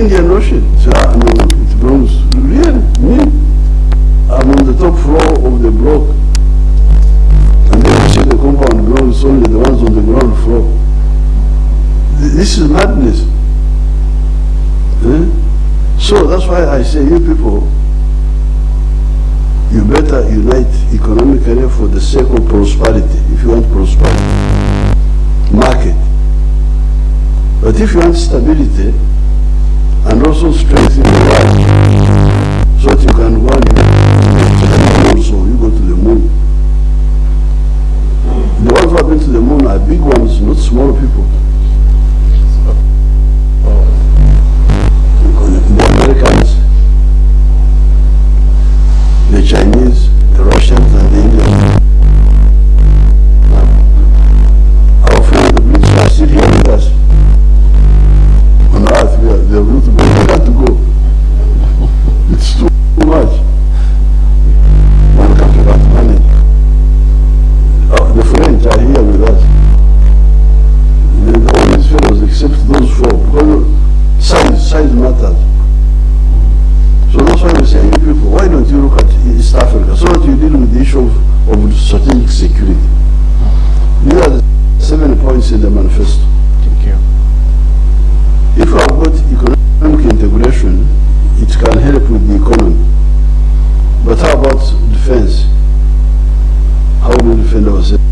Indian Ocean. So it belongs really me. I'm on the top floor of the block. And then you say the compound belongs only the ones on the ground floor. This is madness. So that's why I say, you people, you better unite economically for the sake of prosperity, if you want prosperity. Market. But if you want stability, and also strength in the life, so that you can go and also you go to the moon. The ones who have been to the moon are big ones, not small people. The Americans, the Chinese, the Russians, and the Indians. Our friends, the British, are still here with us. On Earth, they are going to go. They have to go. It's too much. One country can't manage. The French are here with us. All these fellows, except those four, because size matters. So that's why we say, you people, why don't you look at East Africa so that you deal with the issue of strategic security? These are the 7 points in the manifesto. Thank you. If you have got economic integration, it can help with the economy. But how about defense? How do we defend ourselves?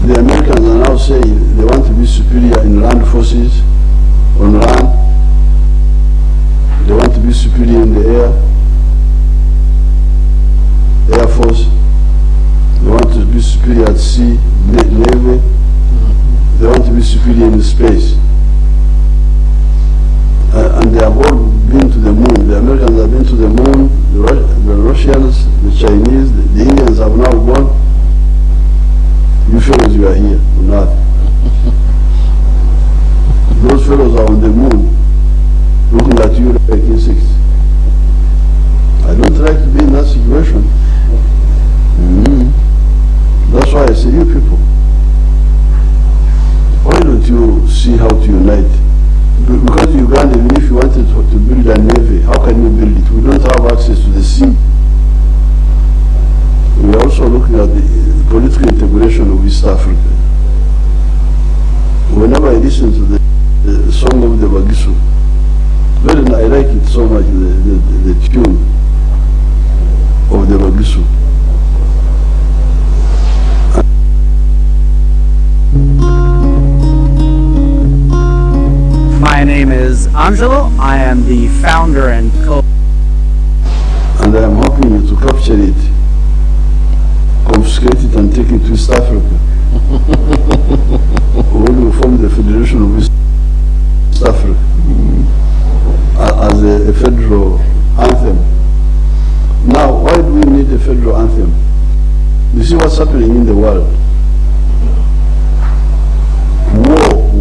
The Americans are now saying they want to be superior in land forces, on land. They want to be superior in the Air Force. They want to be superior at sea, Navy. They want to be superior in space. And they have all been to the moon. The Americans have been to the moon, the Russians, the Chinese, the Indians have now gone. You fellows, you are here, not. Those fellows are on the moon, looking at you like insects. I don't like to be in that situation. That's why I say, you people, why don't you see how to unite? Because Uganda, even if you wanted to build a navy, how can you build it? We don't have access to the sea. We are also looking at the political integration of East Africa. Whenever I listen to the song of the Bagisu, I like it so much, the tune of the Bagisu. My name is Angelo. I am the founder and And I am hoping you to capture it, confiscate it, and take it to East Africa. When we form the Federation of East Africa as a federal anthem. Now, why do we need a federal anthem? You see what's happening in the world.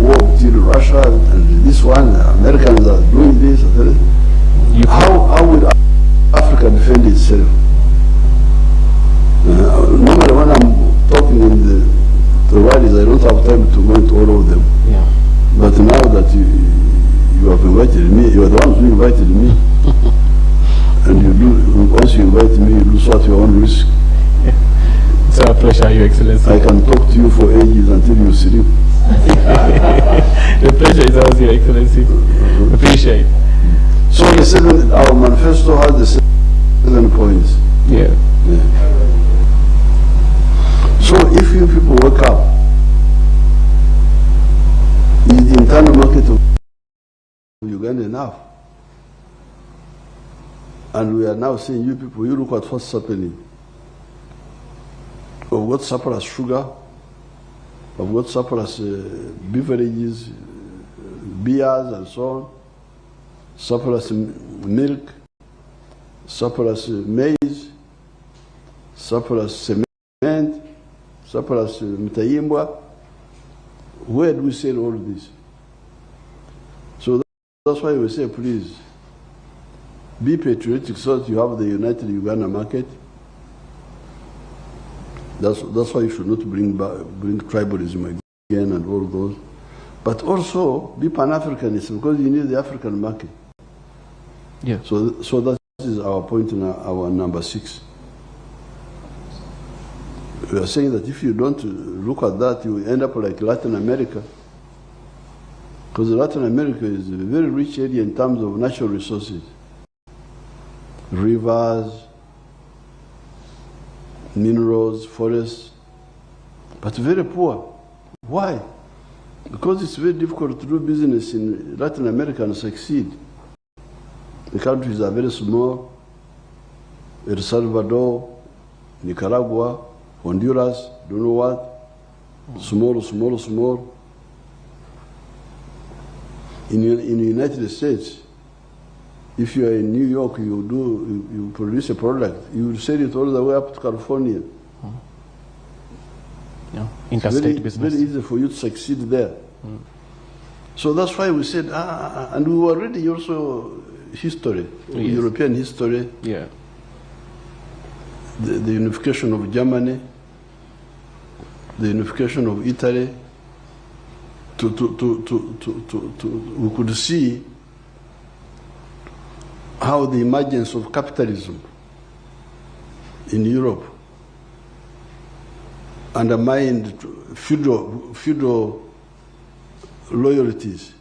War between Russia and this one, Americans are doing this. How will Africa defend itself? Normally when I'm talking in the rallies, I don't have time to go into all of them. Yeah. But now that you have invited me, you are the ones who invited me. And you do, once you invite me, you lose at your own risk. It's our pleasure, Your Excellency. I can talk to you for ages until you sleep. The pleasure is ours, Your Excellency. Appreciate. So our manifesto has the 7 points. Yeah. So if you people wake up, is the internal market of Uganda enough? And we are now saying, you people, you look at what's happening. We've got surplus sugar, we've got surplus beverages, beers and so on, surplus milk, surplus maize, surplus cement, surplus mtayimbwa. Where do we sell all this? So that's why we say, please, be patriotic so that you have the united Uganda market. That's why you should not bring tribalism again and all those. but also be Pan-Africanist because you need the African market. Yeah. So that is our point in our number 6. We are saying that if you don't look at that, you end up like Latin America. Because Latin America is a very rich area in terms of natural resources. Rivers, minerals, forests, but very poor. Why? Because it's very difficult to do business in Latin America and succeed. The countries are very small. El Salvador, Nicaragua, Honduras, don't know what. Small. In the United States, if you are in New York, you produce a product, you will sell it all the way up to California. Yeah, interstate business. Very easy for you to succeed there. So that's why we said, and we were already also history, yes. European history. Yeah. The unification of Germany, the unification of Italy. We could see how the emergence of capitalism in Europe undermined feudal loyalties.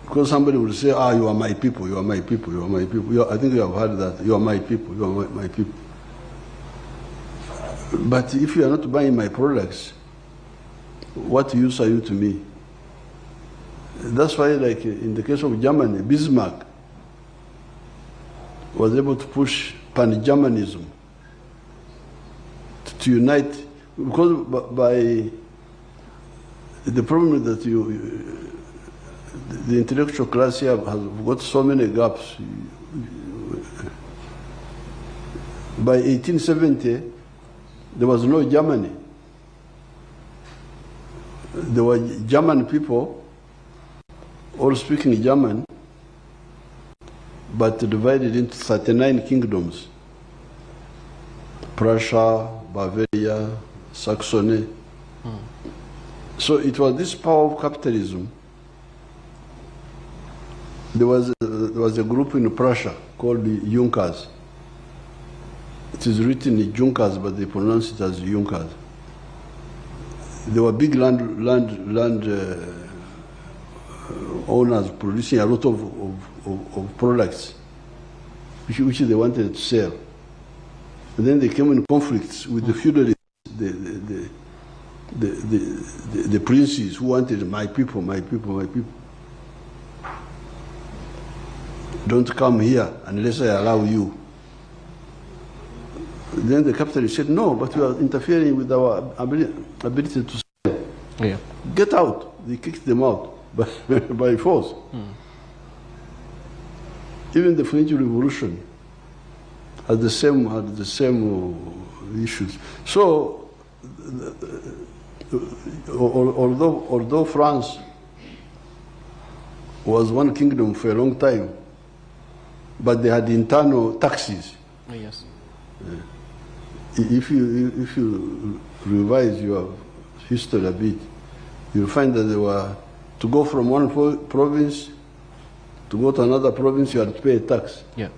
Because somebody would say, you are my people, you are my people, you are my people. I think you have heard that, you are my people, you are my people. But if you are not buying my products, what use are you to me? That's why, like in the case of Germany, Bismarck was able to push pan-Germanism to unite, because by the problem that the intellectual class here has got so many gaps. By 1870, there was no Germany. There were German people, all speaking German, but divided into 39 kingdoms. Prussia, Bavaria, Saxony. So it was this power of capitalism. There was a group in Prussia called the Junkers. It is written in Junkers, but they pronounce it as Junkers. They were big land owners producing a lot of products which they wanted to sell. And then they came in conflicts with the feudalists, the princes who wanted my people. Don't come here unless I allow you. Then the capitalists said, no, but you are interfering with our ability to sell. Yeah. Get out. They kicked them out by force. Even the French Revolution had the same issues. So, although France was one kingdom for a long time, but they had internal taxes. Yes. If you revise your history a bit, you'll find that they were, to go from one province to go to another province, you had to pay a tax. Yeah.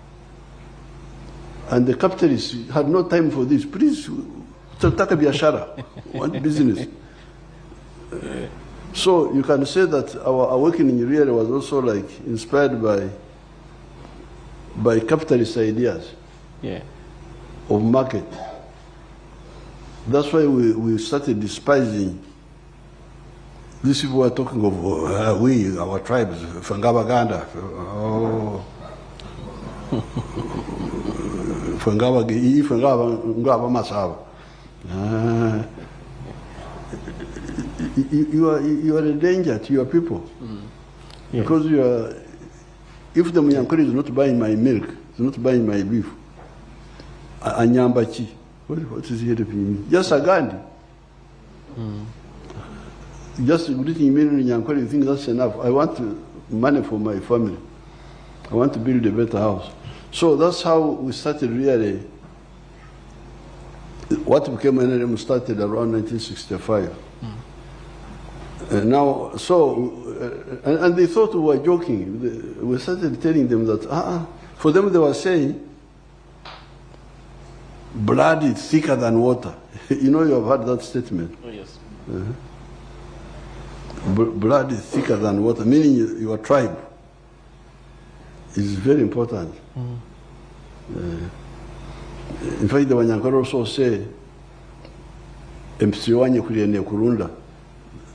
And the capitalists had no time for this. Please, tutaka biashara, want business. So you can say that our awakening really was also like inspired by capitalist ideas. Yeah. Of market. That's why we started despising. These people were talking of our tribes, Fangabaganda. Oh. Fangaba Masava. You are a danger to your people. Yeah. Because you are, if the Munyankore is not buying my milk, is not buying my beef, Anyambachi. What is he helping me? Just a Gandhi. Just greeting me in Nyankore, you think that's enough. I want money for my family. I want to build a better house. So that's how we started really. What became NRM started around 1965. Now, so, and they thought we were joking. We started telling them that, for them they were saying, blood is thicker than water. You know, you have heard that statement. Oh, yes. Blood is thicker than water, meaning your tribe is very important. In fact, the Wanyankore also say, Msiwanye kuriene kurunda,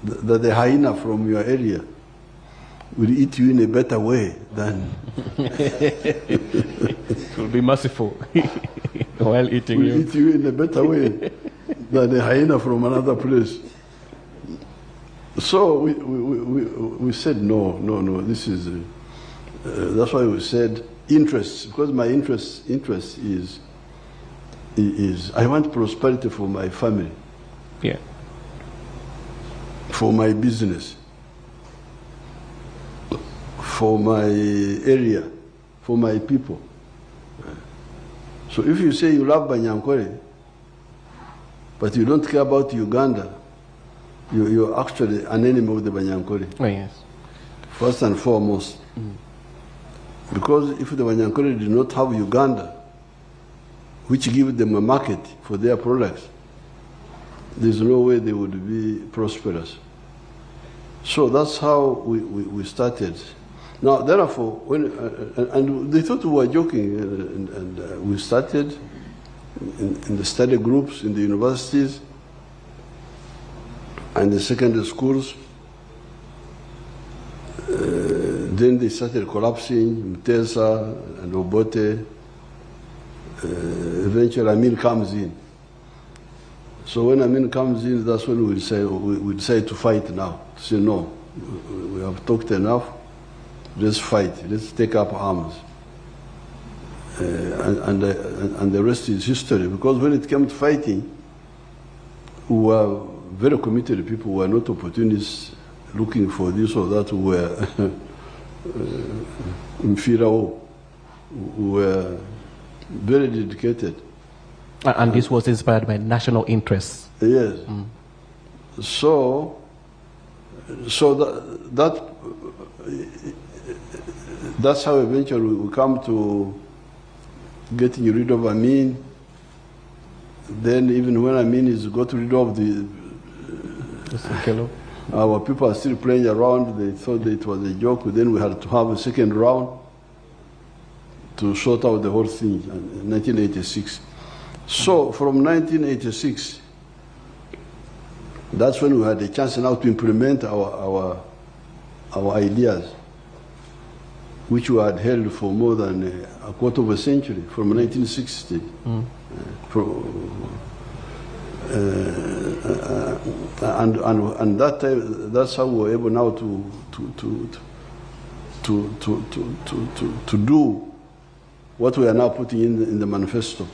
that the hyena from your area will eat you in a better way than... It will be merciful while eating will you. eat you in a better way than a hyena from another place. So we said, no, this is... that's why we said interest, because my interest is I want prosperity for my family. Yeah. For my business, for my area, for my people. So if you say you love Banyankore, but you don't care about Uganda, you're actually an enemy of the Banyankore. Oh, yes. First and foremost. Because if the Banyankore did not have Uganda, which gives them a market for their products, there's no way they would be prosperous. So that's how we started. Now, therefore, and they thought we were joking, and we started in the study groups in the universities and the secondary schools. Then they started collapsing, Mtesa and Obote. Eventually, Amin comes in. So when Amin comes in, that's when we decide to fight now. To say, no, we have talked enough, let's fight, let's take up arms. And the rest is history, because when it came to fighting, we were very committed people, who were not opportunists looking for this or that, who were inferior, who were very dedicated. And this was inspired by national interests. Yes. So that's how eventually we come to getting rid of Amin. Then even when Amin is got rid of our people are still playing around. They thought that it was a joke. Then we had to have a second round to sort out the whole thing in 1986. So from 1986, that's when we had a chance now to implement our ideas, which we had held for more than a quarter of a century, from 1960. And that time, that's how we were able now to do what we are now putting in the manifesto.